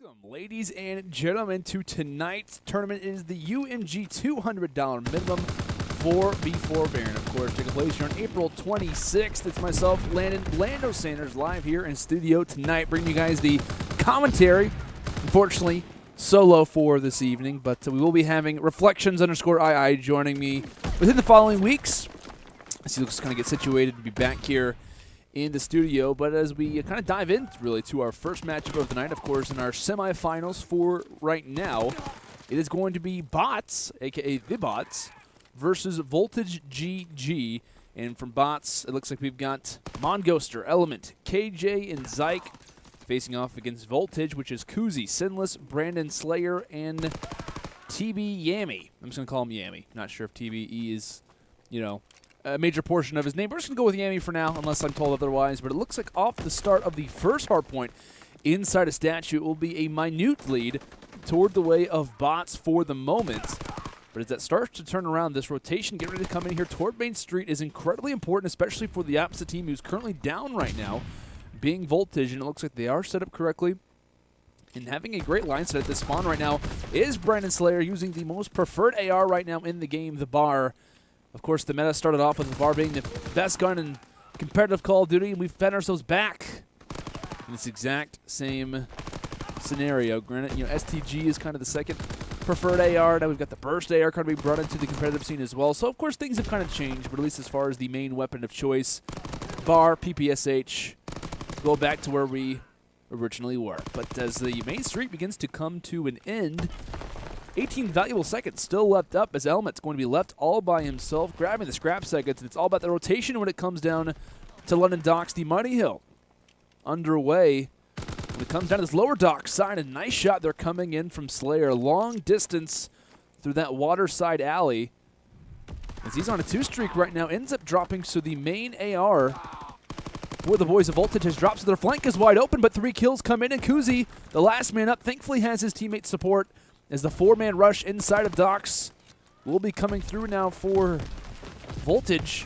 Welcome, ladies and gentlemen, to tonight's tournament. It is the UMG $200 minimum 4v4 variant, of course, taking place here on April 26th. It's myself, Lando Sanders, live here in studio tonight, bringing you guys the commentary. Unfortunately, solo for this evening, but we will be having Reflections_II joining me within the following weeks. As he looks to kind of get situated to be back here in the studio, but as we kind of dive in really to our first matchup of the night, of course, in our semifinals for right now, it is going to be Bots, aka the Bots, versus Voltage GG. And from Bots, it looks like we've got MonGhoster, EEiement, KJ, and Zyke facing off against Voltage, which is KouZy, SNLESS, BrandonSlayyer, and TBEYammy. I'm just going to call him Yammy. Not sure if TBE is, you know, a major portion of his name. We're just going to go with Yammy for now, unless I'm told otherwise. But it looks like off the start of the first hardpoint inside a statue, it will be a minute lead toward the way of Bots for the moment. But as that starts to turn around, this rotation getting ready to come in here toward Main Street is incredibly important, especially for the opposite team who's currently down right now, being Voltage. And it looks like they are set up correctly and having a great line set at this spawn right now is BrandonSlayyer, using the most preferred AR right now in the game, the Bar. Of course, the meta started off with the Bar being the best gun in competitive Call of Duty, and we've fed ourselves back in this exact same scenario. Granted, you know, STG is kind of the second preferred AR. Now we've got the Burst AR kind of being brought into the competitive scene as well. So, of course, things have kind of changed, but at least as far as the main weapon of choice, Bar, PPSH, go back to where we originally were. But as the Main Street begins to come to an end, 18 valuable seconds still left up as EEiment's going to be left all by himself, grabbing the scrap seconds. And it's all about the rotation when it comes down to London Docks. The Money Hill underway. When it comes down to this lower dock side, a nice shot there coming in from Slayer. Long distance through that waterside alley. As he's on a 2-streak right now, ends up dropping, so the main AR for the boys of Voltage has dropped, so their flank is wide open, but 3 kills come in, and KouZy, the last man up, thankfully has his teammate support, as the 4-man rush inside of Docks will be coming through now for Voltage.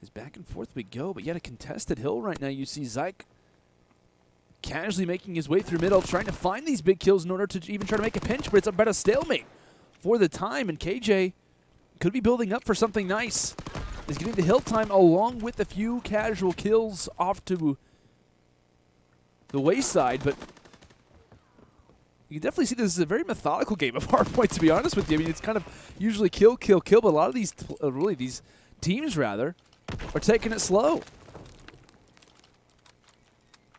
As back and forth we go, but yet a contested hill right now. You see Zyke casually making his way through middle, trying to find these big kills in order to even try to make a pinch, but it's about a stalemate for the time, and KJ could be building up for something nice. He's getting the hill time along with a few casual kills off to the wayside, but you can definitely see this is a very methodical game of hardpoint, to be honest with you. I mean, it's kind of usually kill, kill, kill, but a lot of these, really these teams rather, are taking it slow.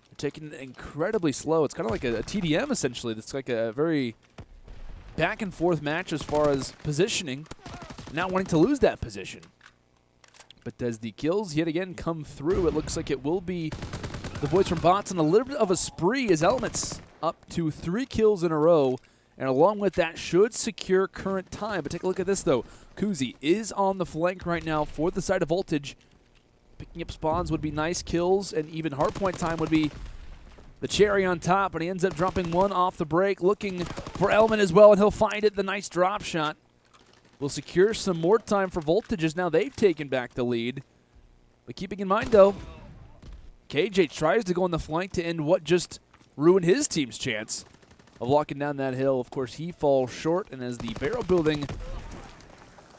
They're taking it incredibly slow. It's kind of like a TDM, essentially. It's like a very back and forth match as far as positioning, not wanting to lose that position. But as the kills yet again come through, it looks like it will be the boys from Bots on a little bit of a spree as EEiment's up to 3 kills in a row, and along with that should secure current time. But take a look at this, though. KouZy is on the flank right now for the side of Voltage. Picking up spawns would be nice kills, and even hardpoint time would be the cherry on top, but he ends up dropping one off the break, looking for EEiement as well, and he'll find it. The nice drop shot will secure some more time for Voltage as now they've taken back the lead. But keeping in mind, though, KJ tries to go on the flank to end what just ruined his team's chance of locking down that hill. Of course, he falls short, and as the barrel building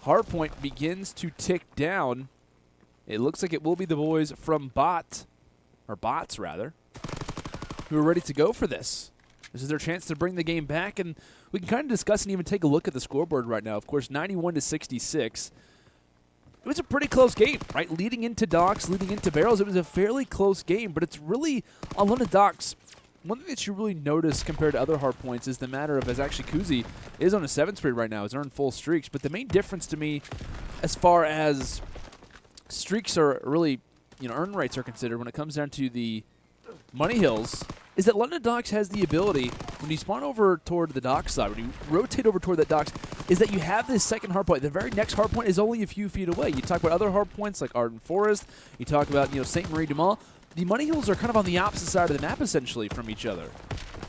hardpoint begins to tick down, it looks like it will be the boys from Bots rather, who are ready to go for this. This is their chance to bring the game back, and we can kind of discuss and even take a look at the scoreboard right now. Of course, 91-66. It was a pretty close game, right? Leading into Docks, leading into Barrels, it was a fairly close game, but it's really, on London Docks, one thing that you really notice compared to other hardpoints is the matter of, as actually KouZy is on a 7-streak right now, has earned full streaks, but the main difference to me as far as streaks are really, you know, earn rates are considered when it comes down to the Money Hills, is that London Docks has the ability, when you spawn over toward the dock side, when you rotate over toward that docks, is that you have this second hardpoint. The very next hardpoint is only a few feet away. You talk about other hardpoints like Arden Forest, you talk about, you know, St. Marie du Mans. The Money Hills are kind of on the opposite side of the map, essentially, from each other.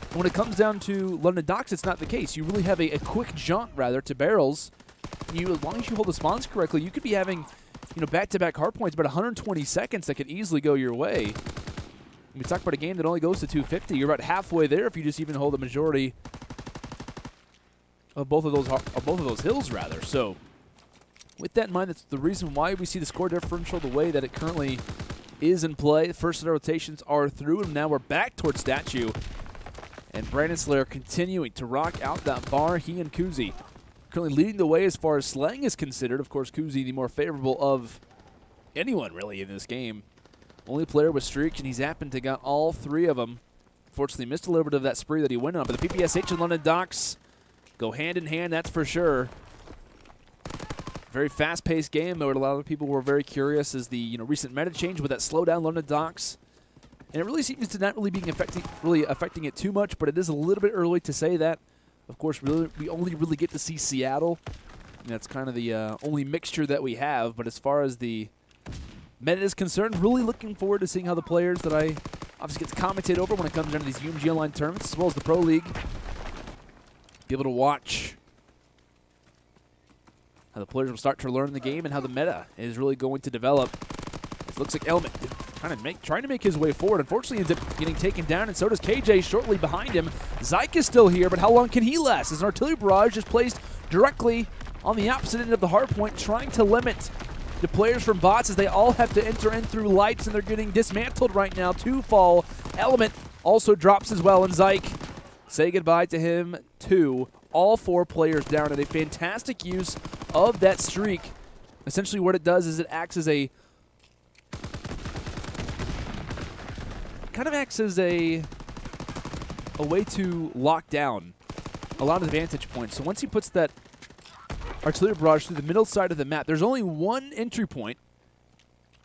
And when it comes down to London Docks, it's not the case. You really have a quick jaunt, rather, to Barrels. As long as you hold the spawns correctly, you could be having, back-to-back hard points, about 120 seconds that could easily go your way. We talk about a game that only goes to 250. You're about halfway there if you just even hold the majority of both of those hills, rather. So, with that in mind, that's the reason why we see the score differential the way that it currently is in play. The first set of rotations are through, and now we're back towards Statue. And BrandonSlayyer continuing to rock out that bar. He and KouZy currently leading the way as far as slaying is considered. Of course, KouZy the more favorable of anyone, really, in this game. Only player with streaks, and he's happened to got all 3 of them. Unfortunately, missed a little bit of that spree that he went on. But the PPSH and London Docks go hand in hand, that's for sure. Very fast-paced game, though. A lot of people were very curious as the recent meta change with that slowdown London Docks. And it really seems to not really being affecting it too much, but it is a little bit early to say that. Of course, we only really get to see Seattle. And that's kind of the only mixture that we have. But as far as the meta is concerned, really looking forward to seeing how the players that I obviously get to commentate over when it comes down to these UMG Online tournaments, as well as the Pro League, be able to watch how the players will start to learn the game and how the meta is really going to develop. It looks like EEiement trying to make his way forward. Unfortunately, ends up getting taken down, and so does KJ shortly behind him. Zyke is still here, but how long can he last? As an artillery barrage is placed directly on the opposite end of the hard point, trying to limit the players from bots as they all have to enter in through lights, and they're getting dismantled right now. 2 fall. EEiement also drops as well, and Zyke, say goodbye to him too. All 4 players down, and a fantastic use of that streak. Essentially what it does is it acts as a way to lock down a lot of the vantage points. So once he puts that artillery barrage through the middle side of the map, there's only one entry point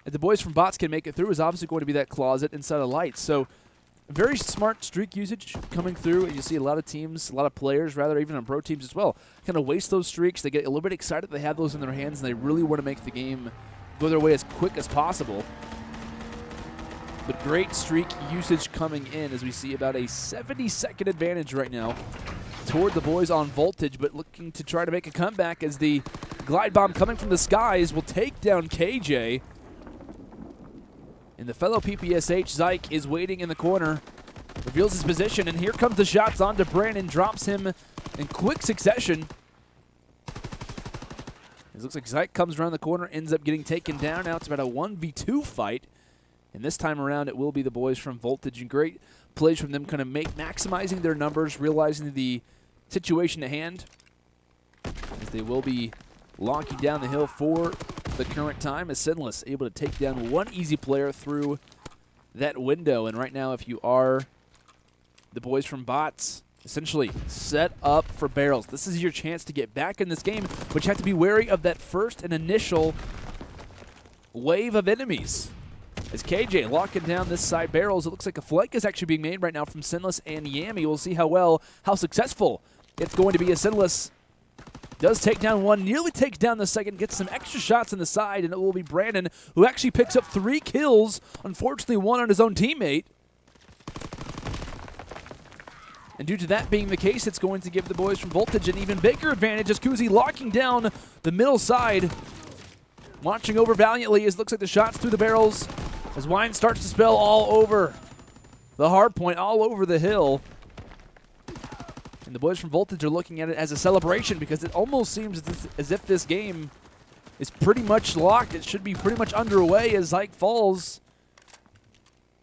that the boys from bots can make it through, is obviously going to be that closet inside of lights. So very smart streak usage coming through, and you see a lot of teams, a lot of players, rather, even on pro teams as well, kind of waste those streaks. They get a little bit excited they have those in their hands, and they really want to make the game go their way as quick as possible. But great streak usage coming in as we see about a 70-second advantage right now toward the boys on Voltage, but looking to try to make a comeback as the glide bomb coming from the skies will take down KJ. And the fellow PPSH, Zyke, is waiting in the corner, reveals his position, and here comes the shots onto Brandon, drops him in quick succession. It looks like Zyke comes around the corner, ends up getting taken down. Now it's about a 1v2 fight. And this time around, it will be the boys from Voltage, and great plays from them, kind of maximizing their numbers, realizing the situation at hand, as they will be locking down the hill for the current time, as SNLESS able to take down one easy player through that window. And right now, if you are the boys from bots, essentially set up for barrels. This is your chance to get back in this game, but you have to be wary of that first and initial wave of enemies. As KJ locking down this side barrels, it looks like a flank is actually being made right now from SNLESS and Yammy. We'll see how successful it's going to be, as SNLESS does take down one, nearly takes down the second, gets some extra shots on the side, and it will be Brandon who actually picks up 3 kills, unfortunately 1 on his own teammate. And due to that being the case, it's going to give the boys from Voltage an even bigger advantage as KouZy locking down the middle side. Watching over valiantly as it looks like the shots through the barrels as wine starts to spill all over the hard point, all over the hill. And the boys from Voltage are looking at it as a celebration because it almost seems as if this game is pretty much locked. It should be pretty much underway as Zyke falls.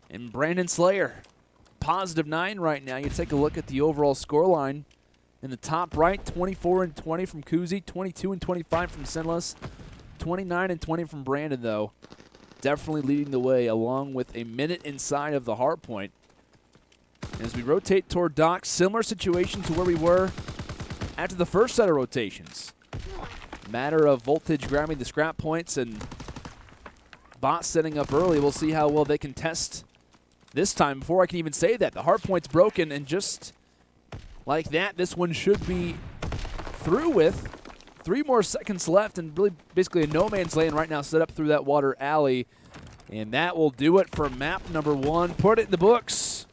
And BrandonSlayyer, +9 right now. You take a look at the overall scoreline. In the top right, 24-20 from KouZy, 22-25 from SNLESS, 29-20 from Brandon, though. Definitely leading the way, along with a minute inside of the hard point. And as we rotate toward Doc, similar situation to where we were after the first set of rotations. Matter of Voltage grabbing the scrap points and bots setting up early. We'll see how well they can test this time. Before I can even say that, the hard point's broken, and just like that, this one should be through with. 3 more seconds left, and really basically a no-man's land right now set up through that water alley. And that will do it for map number 1. Put it in the books.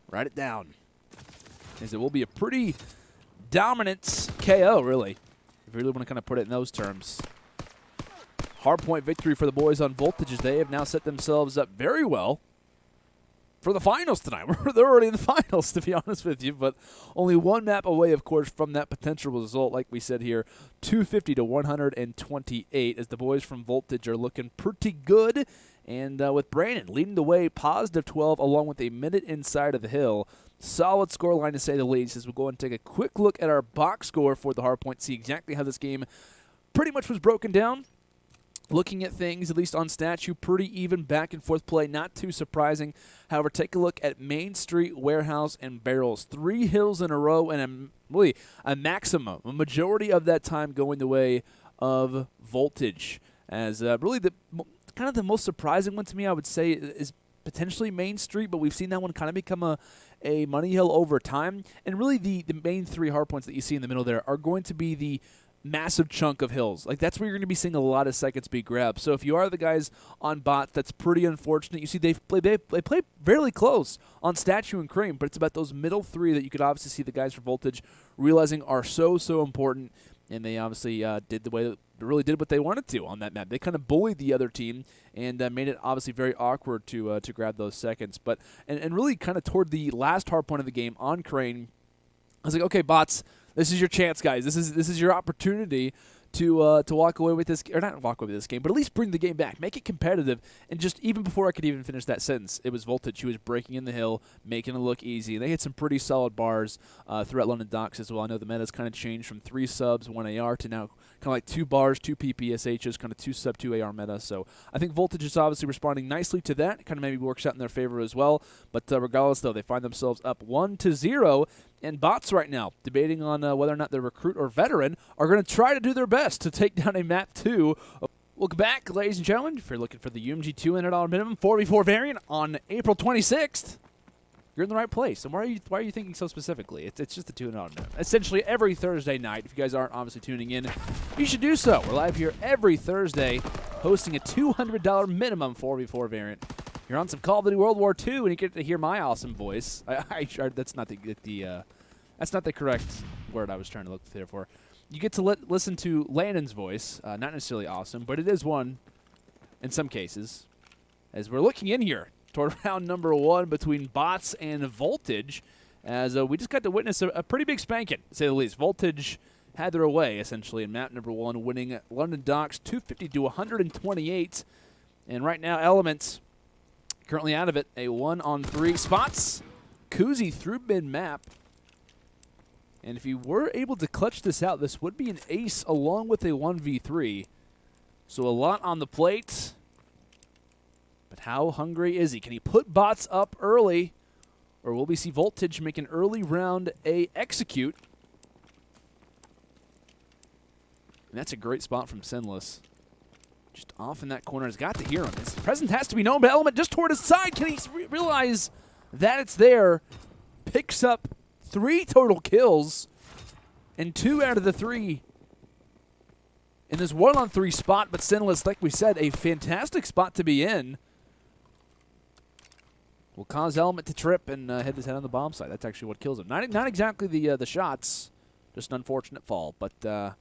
Write it down, as it will be a pretty dominant KO, really, if you really want to kind of put it in those terms. hardpoint victory for the boys on Voltage as they have now set themselves up very well for the finals tonight. They're already in the finals, to be honest with you, but only one map away, of course, from that potential result. Like we said here, 250 to 128 as the boys from Voltage are looking pretty good. And with Brandon leading the way, positive 12, along with a minute inside of the hill. Solid scoreline, to say the least, as we'll go and take a quick look at our box score for the hardpoint, see exactly how this game pretty much was broken down. Looking at things, at least on statue, pretty even back and forth play, not too surprising. However, take a look at Main Street, Warehouse, and Barrels. 3 hills in a row and really a maximum, a majority of that time going the way of Voltage. As really the kind of the most surprising one to me, I would say, is potentially Main Street, but we've seen that one kind of become a money hill over time. And really the main 3 hardpoints that you see in the middle there are going to be the massive chunk of hills. Like, that's where you're going to be seeing a lot of seconds be grabbed. So if you are the guys on bots, that's pretty unfortunate. You see they play fairly close on Statue and Cream, but it's about those middle 3 that you could obviously see the guys for Voltage realizing are so important, and they obviously really did what they wanted to on that map. They kind of bullied the other team and made it obviously very awkward to grab those seconds. But and really kind of toward the last hard point of the game on Crane, I was like, okay, bots, this is your chance, guys. This is your opportunity to walk away with this, or not walk away with this game, but at least bring the game back, make it competitive. And just even before I could even finish that sentence, it was Voltage who was breaking in the hill, making it look easy. And they hit some pretty solid bars throughout London Docks as well. I know the meta's kind of changed from 3 subs, 1 AR to now kind of like 2 bars, 2 PPSHs, kind of 2 sub, 2 AR meta. So I think Voltage is obviously responding nicely to that. Kind of maybe works out in their favor as well. But regardless, though, they find themselves up 1-0. And bots right now, debating on whether or not they're recruit or veteran, are going to try to do their best to take down a map 2. Welcome back, ladies and gentlemen. If you're looking for the UMG $200 minimum 4v4 variant on April 26th, you're in the right place. And why are you thinking so specifically? It's just the $200 minimum. Essentially every Thursday night. If you guys aren't obviously tuning in, you should do so. We're live here every Thursday, hosting a $200 minimum 4v4 variant. You're on some Call of Duty World War II, and you get to hear my awesome voice. That's not that's not the correct word I was trying to look there for. You get to listen to Landon's voice. Not necessarily awesome, but it is one in some cases. As we're looking in here toward round number 1 between bots and Voltage, as we just got to witness a pretty big spanking, to say the least. Voltage had their way, essentially, in map number 1, winning London Docks 250 to 128. And right now, Elements currently out of it, a 1-on-3 spots. Kouzy through mid-map. And if you were able to clutch this out, this would be an ace along with a 1v3. So a lot on the plate. But how hungry is he? Can he put bots up early? Or will we see Voltage make an early round A execute? And that's a great spot from SNLESS. Just off in that corner. Has got to hear him. His presence has to be known, but Element just toward his side. Can he realize that it's there? Picks up 3 total kills, and 2 out of the 3 in this 1-on-3 spot. But SNLESS, like we said, a fantastic spot to be in. Will cause Element to trip and hit his head on the bomb site. That's actually what kills him. Not exactly the shots, just an unfortunate fall. But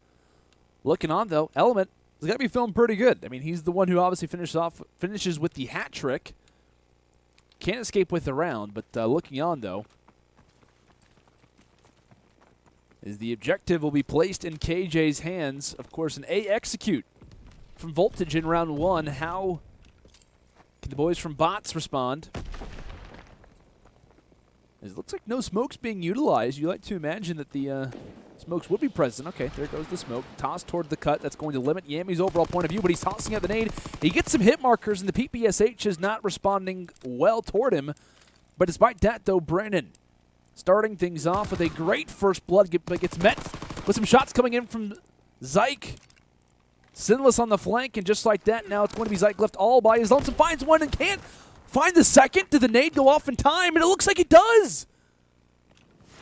looking on, though, Element has got to be feeling pretty good. I mean, he's the one who obviously finishes with the hat trick. Can't escape with the round, but looking on, though, is the objective will be placed in KJ's hands. Of course, an A execute from Voltage in round 1. How can the boys from bots respond? It looks like no smokes being utilized. You like to imagine that the smokes would be present. Okay, there goes the smoke. Toss toward the cut. That's going to limit Yammy's overall point of view, but he's tossing out the nade. He gets some hit markers, and the PPSH is not responding well toward him. But despite that, though, Brandon starting things off with a great first blood, but gets met with some shots coming in from Zyke. SNLESS on the flank, and just like that, now it's going to be Zyke left all by his lonesome. Finds one and can't find the second. Did the nade go off in time? And it looks like it does.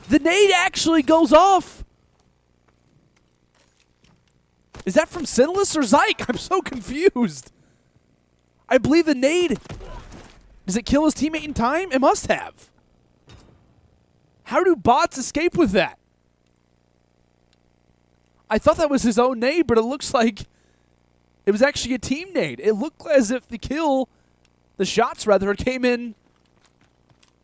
The nade actually goes off. Is that from SNLESS or Zyke? I'm so confused. I believe the nade. Does it kill his teammate in time? It must have. How do bots escape with that? I thought that was his own nade, but it looks like It was actually a team nade. It looked as if the shots rather, came in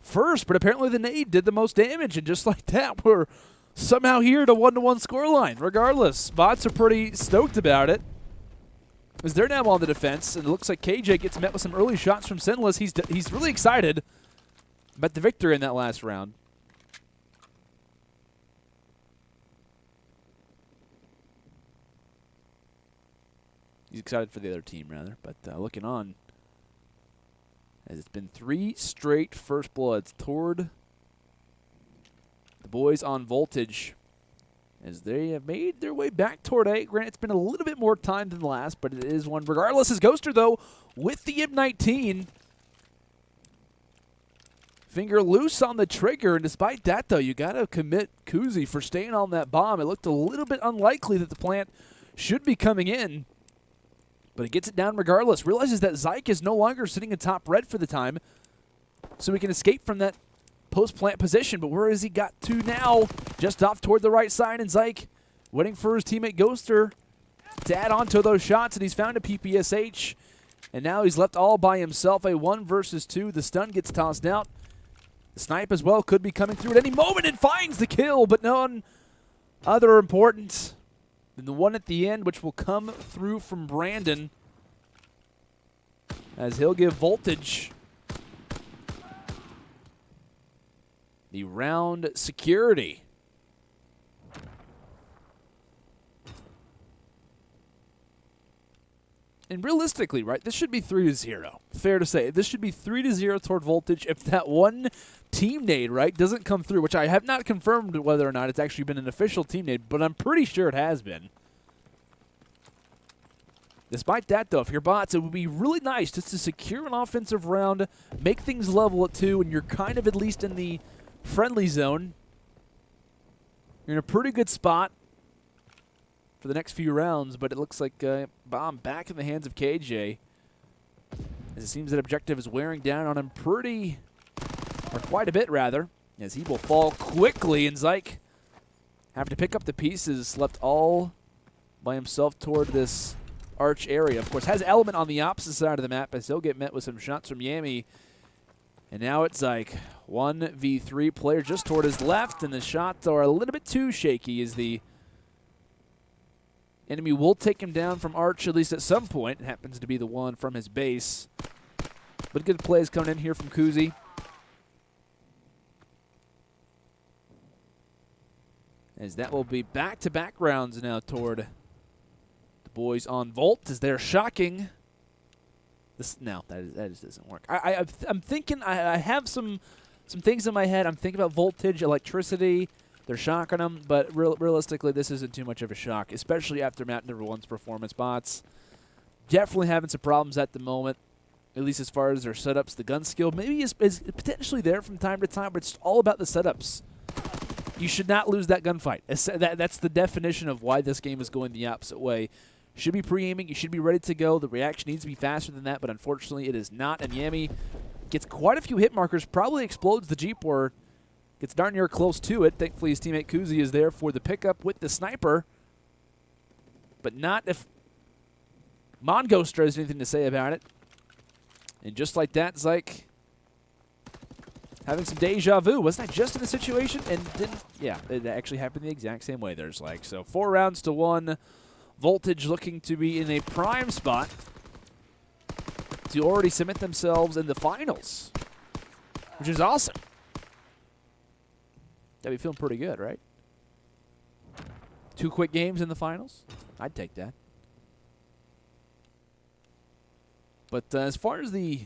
first, but apparently the nade did the most damage, and just like that, we're somehow here to 1-1 scoreline. Regardless, bots are pretty stoked about it, as they're now on the defense, and it looks like KJ gets met with some early shots from SNLESS. He's really excited about the victory in that last round. He's excited for the other team, rather. But looking on, as it's been 3 straight first bloods toward the boys on Voltage, as they have made their way back toward A. Granted, it's been a little bit more time than the last, but it is one. Regardless, is MonGhoster, though, with the M19. Finger loose on the trigger, and despite that, though, you got to commit Kouzy for staying on that bomb. It looked a little bit unlikely that the plant should be coming in, but he gets it down regardless. Realizes that Zyke is no longer sitting in top red for the time, so he can escape from that post-plant position. But where has he got to now? Just off toward the right side, and Zyke waiting for his teammate MonGhoster to add on to those shots, and he's found a PPSH, and now he's left all by himself. A 1 versus 2. The stun gets tossed out. The snipe as well could be coming through at any moment, and finds the kill, but none other important than the one at the end, which will come through from Brandon, as he'll give Voltage the round security. And realistically, right, this should be 3-0. Fair to say. This should be 3-0 toward Voltage if that one team nade, right, doesn't come through, which I have not confirmed whether or not it's actually been an official team nade, but I'm pretty sure it has been. Despite that, though, if you're bots, it would be really nice just to secure an offensive round, make things level at 2, and you're kind of at least in the friendly zone. You're in a pretty good spot for the next few rounds, but it looks like bomb back in the hands of KJ, as it seems that objective is wearing down on him quite a bit, rather, as he will fall quickly, and Zyke have to pick up the pieces, left all by himself toward this arch area. Of course, has Element on the opposite side of the map, as he'll get met with some shots from Yammy. And now it's Zyke, 1v3 player just toward his left, and the shots are a little bit too shaky, as the enemy will take him down from arch, at least at some point. It happens to be the one from his base. But good plays coming in here from Kouzy. As that will be back-to-back rounds now toward the boys on Volt, as they're shocking. No, that just doesn't work. I'm thinking, I have some things in my head. I'm thinking about voltage, electricity. They're shocking them, but realistically, this isn't too much of a shock, especially after map number 1's performance. Bots definitely having some problems at the moment, at least as far as their setups. The gun skill maybe is potentially there from time to time, but it's all about the setups. You should not lose that gunfight. That's the definition of why this game is going the opposite way. Should be pre-aiming. You should be ready to go. The reaction needs to be faster than that, but unfortunately it is not. And Yammy gets quite a few hit markers, probably explodes the Jeep, or gets darn near close to it. Thankfully, his teammate Kouzy is there for the pickup with the sniper, but not if MonGhoster has anything to say about it. And just like that, Zyke having some deja vu. Wasn't that just in the situation? And didn't, yeah, it actually happened the exact same way. There's like, so 4 rounds to 1. Voltage looking to be in a prime spot to already cement themselves in the finals, which is awesome. Gotta be feeling pretty good, right? 2 quick games in the finals. I'd take that. But as far as the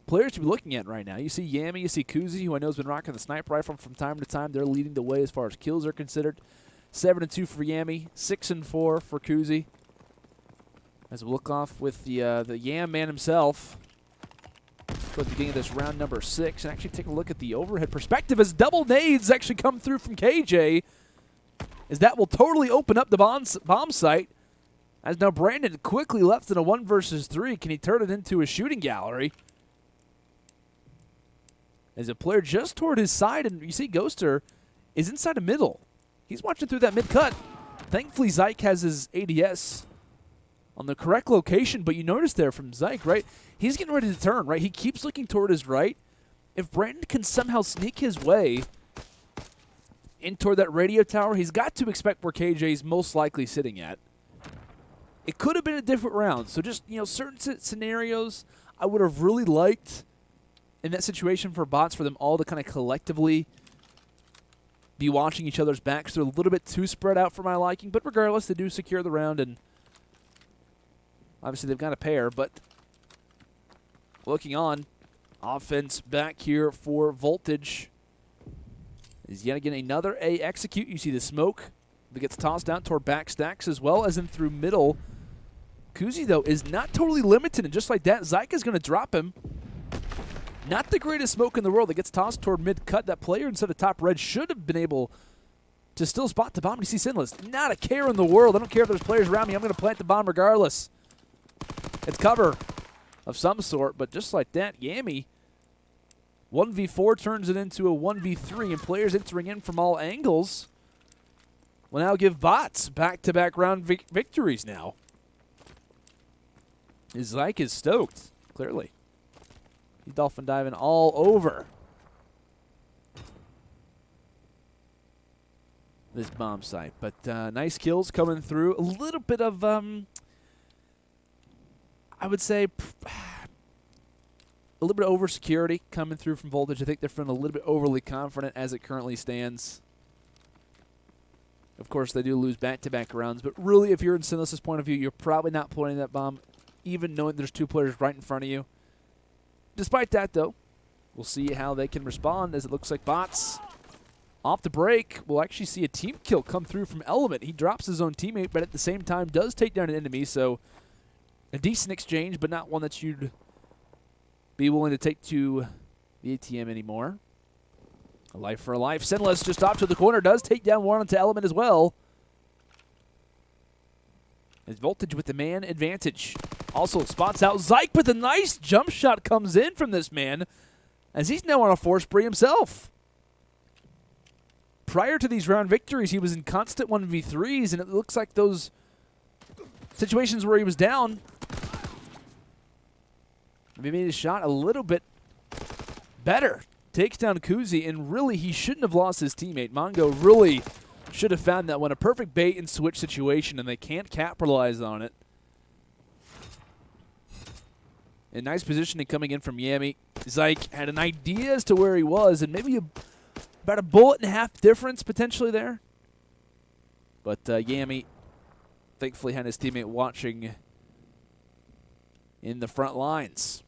players to be looking at right now, you see Yammy, you see Kouzy, who I know has been rocking the sniper rifle from time to time. They're leading the way as far as kills are considered. 7-2 for Yammy, 6-4 for Kouzy. As we look off with the Yam man himself toward the beginning of this round number 6, and actually take a look at the overhead perspective as double nades actually come through from KJ, as that will totally open up the bomb site. As now Brandon quickly left in a 1 versus 3. Can he turn it into a shooting gallery? As a player just toward his side, and you see MonGhoster is inside the middle. He's watching through that mid-cut. Thankfully, Zyke has his ADS on the correct location, but you notice there from Zyke, right? He's getting ready to turn, right? He keeps looking toward his right. If Brandon can somehow sneak his way in toward that radio tower, he's got to expect where KJ's most likely sitting at. It could have been a different round. So just, certain scenarios I would have really liked in that situation for bots, for them all to kind of collectively be watching each other's backs. They're a little bit too spread out for my liking, but regardless, they do secure the round, and obviously they've got a pair, but looking on, offense back here for Voltage is yet again another A execute. You see the smoke that gets tossed out toward back stacks as well as in through middle. KouZy, though, is not totally limited, and just like that, Zyke is going to drop him. Not the greatest smoke in the world that gets tossed toward mid-cut. That player instead of top red should have been able to still spot the bomb. You see SNLESS, not a care in the world. I don't care if there's players around me. I'm going to plant the bomb regardless. It's cover of some sort, but just like that, Yammy 1v4 turns it into a 1v3, and players entering in from all angles will now give bots back-to-back round victories now. Zyke is stoked, clearly. He's dolphin diving all over this bomb site. But nice kills coming through. A little bit of, I would say, a little bit of over-security coming through from Voltage. I think they're feeling a little bit overly confident as it currently stands. Of course, they do lose back-to-back rounds. But really, if you're in SNLESS's point of view, you're probably not planting that bomb, even knowing there's two players right in front of you. Despite that, though, we'll see how they can respond, as it looks like bots off the break. We'll actually see a team kill come through from EEiement. He drops his own teammate, but at the same time does take down an enemy, so a decent exchange, but not one that you'd be willing to take to the ATM anymore. A life for a life. SNLESS just off to the corner, does take down one onto EEiement as well. As Voltage with the man advantage. Also spots out Zyke, but the nice jump shot comes in from this man, as he's now on a force spree himself. Prior to these round victories, he was in constant 1v3s, and it looks like those situations where he was down, he made his shot a little bit better. Takes down KouZy, and really he shouldn't have lost his teammate. Mongo really should have found that one. A perfect bait and switch situation, and they can't capitalize on it. And nice positioning coming in from Yammy. Zyke had an idea as to where he was, and maybe about a bullet and a half difference potentially there. But Yammy thankfully had his teammate watching in the front lines.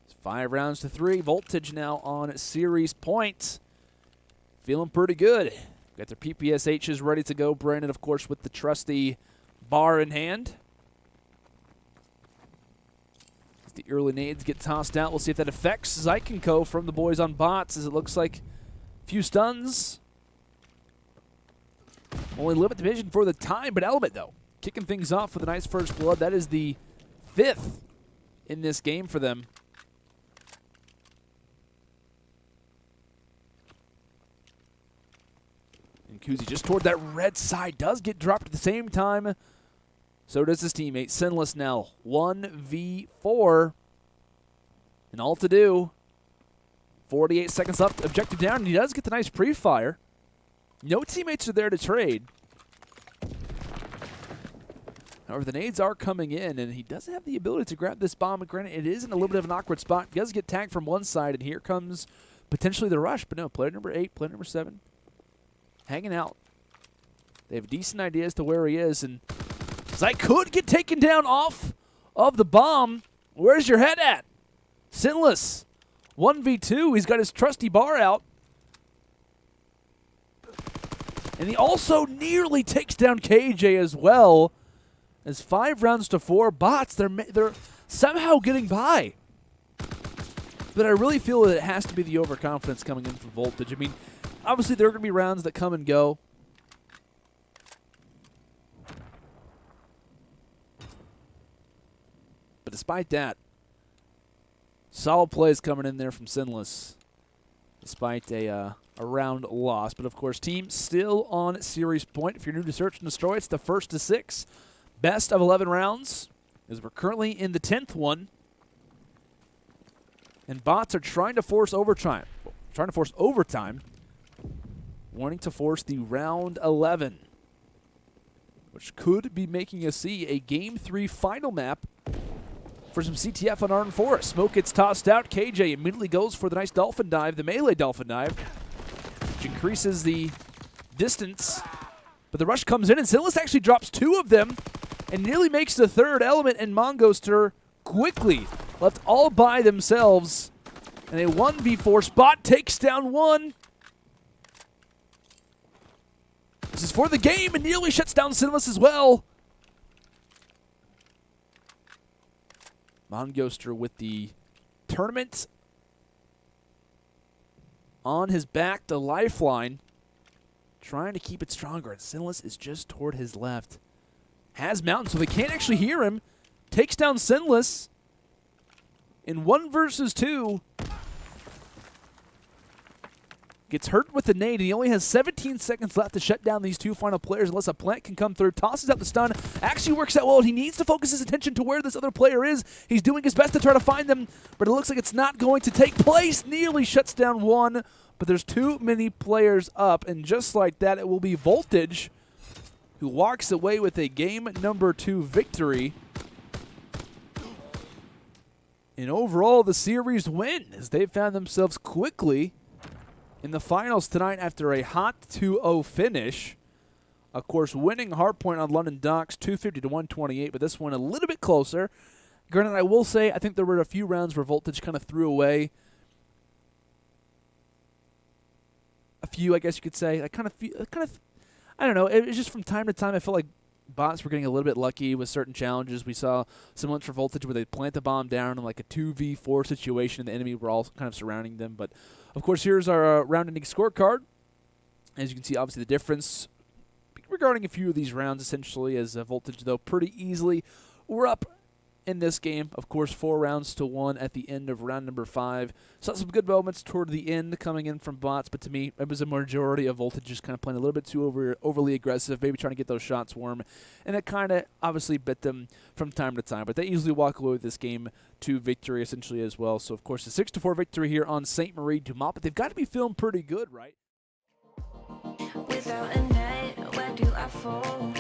It's 5 rounds to 3. Voltage now on series point. Feeling pretty good. Got their PPSHs ready to go. Brandon, of course, with the trusty bar in hand. As the early nades get tossed out, we'll see if that affects Zyke and Co. from the boys on bots, as it looks like a few stuns. Only limit division for the time, but EEiement, though, kicking things off with a nice first blood. That is the 5th in this game for them. And KouZy just toward that red side, does get dropped at the same time. So does his teammate. SNLESS now 1v4. And all to do. 48 seconds left. Objective down, and he does get the nice pre-fire. No teammates are there to trade. However, the nades are coming in, and he doesn't have the ability to grab this bomb. Granted, it is in a little bit of an awkward spot. He does get tagged from one side, and here comes potentially the rush. But no, player number 8, player number 7, hanging out. They have a decent idea as to where he is, and Zyke could get taken down off of the bomb. Where's your head at? SNLESS 1v2. He's got his trusty bar out. And he also nearly takes down KJ as well. As 5 rounds to 4, bots, they're somehow getting by. But I really feel that it has to be the overconfidence coming in from Voltage. I mean, obviously there are going to be rounds that come and go. But despite that, solid plays coming in there from SNLESS, despite a round loss. But of course, team still on series point. If you're new to Search and Destroy, it's the 1st to 6. best of 11 rounds, as we're currently in the 10th one. And bots are trying to force overtime. Wanting to force the round 11, which could be making us see a Game 3 final map for some CTF on Arden Forest. Smoke gets tossed out. KJ immediately goes for the nice dolphin dive, the melee dolphin dive, which increases the distance. But the rush comes in, and SNLESS actually drops 2 of them and nearly makes the third element, and MonGhoster quickly left all by themselves. And a 1v4 spot takes down 1. This is for the game, and nearly shuts down SNLESS as well. MonGhoster with the tournament on his back, the lifeline, trying to keep it stronger, and SNLESS is just toward his left. Has mountain, so they can't actually hear him. Takes down SNLESS in 1 versus 2. Gets hurt with the nade, and he only has 17 seconds left to shut down these 2 final players unless a plant can come through. Tosses out the stun. Actually works out well. He needs to focus his attention to where this other player is. He's doing his best to try to find them, but it looks like it's not going to take place. Nearly shuts down 1, but there's too many players up, and just like that, it will be Voltage who walks away with a game number 2 victory. And overall, the series win, as they found themselves quickly in the finals tonight after a hot 2-0 finish. Of course, winning hardpoint on London Docks 250 to 128, but this one a little bit closer. Granted, I will say I think there were a few rounds where Voltage kind of threw away a few, I guess you could say. I don't know. It was just from time to time I felt like bots were getting a little bit lucky with certain challenges. We saw some ones for Voltage where they plant the bomb down in like a 2v4 situation, and the enemy were all kind of surrounding them. But of course, here's our round-ending scorecard. As you can see, obviously the difference regarding a few of these rounds, essentially, as Voltage, though, pretty easily were up in this game. Of course, 4 rounds to 1 at the end of round number 5. Saw some good moments toward the end coming in from bots, but to me, it was a majority of Voltage just kind of playing a little bit too overly aggressive, maybe trying to get those shots warm, and it kind of obviously bit them from time to time. But they easily walk away with this game to victory, essentially, as well. So, of course, a 6-4 victory here on St. Marie Dumont, but they've got to be feeling pretty good, right? Without a net, where do I fall?